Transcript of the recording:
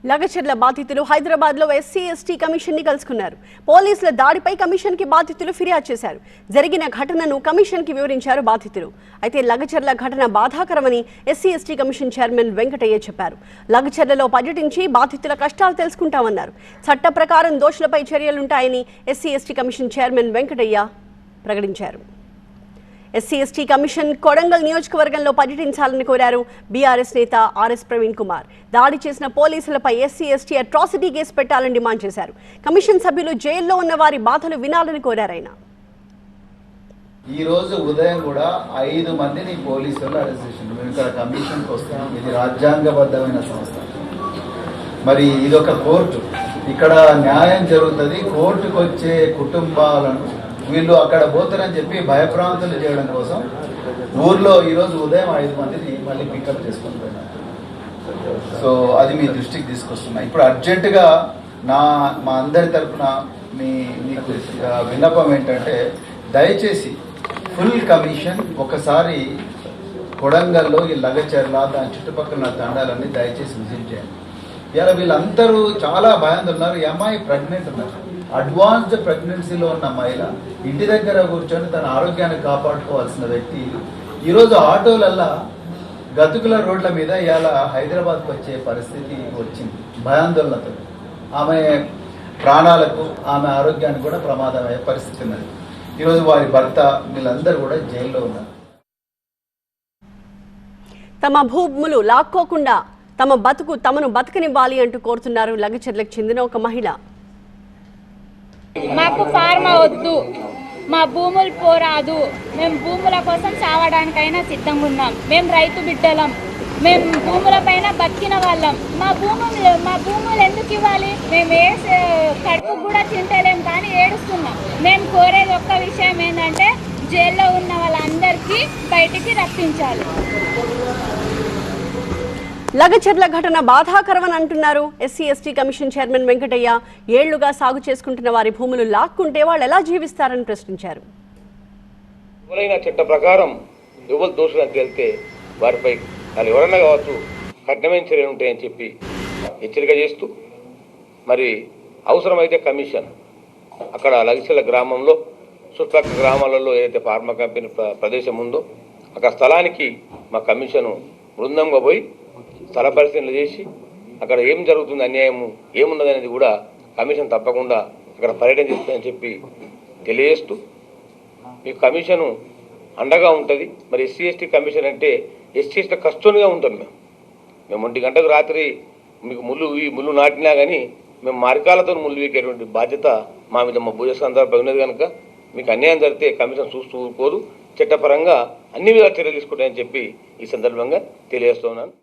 లగచర్ల బాధితులు హైదరాబాద్ లో SC ST commission ని కలుసుకున్నారు. పోలీసుల దాడిపై కమిషన్ కి బాధితులు ఫిర్యాదు చేశారు. జరిగిన ఘటనను కమిషన్ కి వివరించారు బాధితులు. అయితే లగచర్ల ఘటన బాధాకరమని SC ST commission chairman Venkataiah చెప్పారు. లగచర్లలో పర్యటించి బాధితుల కష్టాలు తెలుసుకుంటామన్నారు. చట్ట ప్రకారం దోషులపై చర్యలుంటాయని SC ST commission chairman Venkataiah ప్రకటించారు. ఎస్సీ ఎస్టీ కమిషన్ కొడంగల్ నియోజకవర్గంలో పర్యటించాలని కోరారు బీఆర్ఎస్ నేత ఆర్ఎస్ ప్రవీణ్ కుమార్. దాడి చేసిన పోలీసులపై ఎస్సీ ఎస్టీ అట్రాసిటీ కేసు పెట్టాలని డిమాండ్ చేశారు. కమిషన్ సభ్యులు జైల్లో ఉన్న వారి బాధలు వినాలని కోరారు ఆయన. ఈ రోజు ఉదయం కూడా 5 మందిని పోలీసులు అరెస్ట్ చేసింది. మేము ఇక్కడ కమిషన్కి వస్తున్నాం. ఇది రాజ్యాంగబద్ధమైన సంస్థ. మరి ఇదొక కోర్టు, ఇక్కడ న్యాయం జరుగుతుంది. కోర్టుకు వచ్చే కుటుంబాలను వీళ్ళు అక్కడ పోతారని చెప్పి భయప్రాంతులు చేయడం కోసం ఊర్లో ఈరోజు ఉదయం 5 మందిని మళ్ళీ పికప్ చేసుకొని పోయినారు. సో అది మీ దృష్టికి తీసుకొస్తున్నా. ఇప్పుడు అర్జెంటుగా మా అందరి తరఫున మీకు విన్నపం ఏంటంటే, దయచేసి ఫుల్ కమిషన్ ఒకసారి కొడంగల్లో ఈ లగచర్ల దాని చుట్టుపక్కల తండాలన్నీ దయచేసి విజిట్ చేయండి. ఇలా వీళ్ళందరూ చాలా భయంతో ఉన్నారు. ఈ అమ్మాయి ప్రెగ్నెంట్ ఉన్నారు. అడ్వాన్స్డ్ ప్రెగ్నెన్సీలో ఉన్న మహిళ ఇంటి దగ్గర కూర్చొని తన ఆరోగ్యాన్ని కాపాడుకోవాల్సిన వ్యక్తి ఈరోజు ఆటోలల్లా గతుకుల రోడ్ల మీద ఇలా హైదరాబాద్కి వచ్చే పరిస్థితి వచ్చింది. భయాందోళనతో ఆమె ప్రాణాలకు ఆమె ఆరోగ్యానికి కూడా ప్రమాదం అయ్యే పరిస్థితి ఉన్నది. ఈరోజు వారి భర్త వీళ్ళందరూ కూడా జైల్లో ఉన్నారు. తమ భూములు లాక్కోకుండా తమ బతుకు తమను బతకనివ్వాలి అంటూ కోరుతున్నారు లగచర్లకు చెందిన ఒక మహిళ. మాకు ఫార్మా వద్దు, మా భూములు పోరాదు, మేము భూముల కోసం చావడానికైనా సిద్ధంగా ఉన్నాం. మేము రైతు బిడ్డలం, మేము భూముల పైన బతికిన వాళ్ళం. మా భూములు ఎందుకు ఇవ్వాలి? మేము కడుపు కూడా తింటలేం కానీ ఏడుస్తున్నాం. మేము కోరేది ఒక్క విషయం ఏంటంటే, జైల్లో ఉన్న వాళ్ళందరికీ బయటికి రప్పించాలి. లగచర్ల ఘటన బాధాకరమని అంటున్నారు SC ST commission chairman Venkataiah. ఏళ్లుగా సాగు చేసుకుంటున్న వారి భూములు లాక్కుంటే వాళ్ళు ఎలా జీవిస్తారని ప్రశ్నించారు. ఎవరైనా చట్ట ప్రకారం ఎవరు దోషులని తేలితే వారిపై వాళ్ళు ఎవరన్నా కావచ్చు కఠినమైన చర్యలు ఉంటాయని చెప్పి హెచ్చరిక చేస్తూ, మరి అవసరమైతే కమిషన్ అక్కడ లగచర్ల గ్రామంలో చుట్టుపక్కల గ్రామాలలో ఏదైతే ఫార్మా కంపెనీ ప్రదేశం ఉందో అక్కడ స్థలానికి మా కమిషను బృందంగా పోయి స్థల పరిశీలన చేసి అక్కడ ఏం జరుగుతుంది, అన్యాయము ఏమున్నదనేది కూడా కమిషన్ తప్పకుండా అక్కడ పర్యటన చేస్తుందని చెప్పి తెలియజేస్తూ, ఈ కమిషను అండగా ఉంటుంది. మరి ఎస్సీ ఎస్టీ కమిషన్ అంటే ఎస్సీ ఎస్టీ కష్టంగా ఉంటాం. మేము 1 గంటకు రాత్రి మీకు ముళ్ళు నాటినా కానీ మేము మార్గాలతో ముళ్ళు వీకేటువంటి బాధ్యత మా మీద మా భూజ సందర్భం ఉన్నది కనుక మీకు అన్యాయం జరిగితే కమిషన్ చూస్తూ ఊరుకోదు. చట్టపరంగా అన్ని విధాలు చర్యలు తీసుకుంటాయని చెప్పి ఈ సందర్భంగా తెలియజేస్తున్నాను.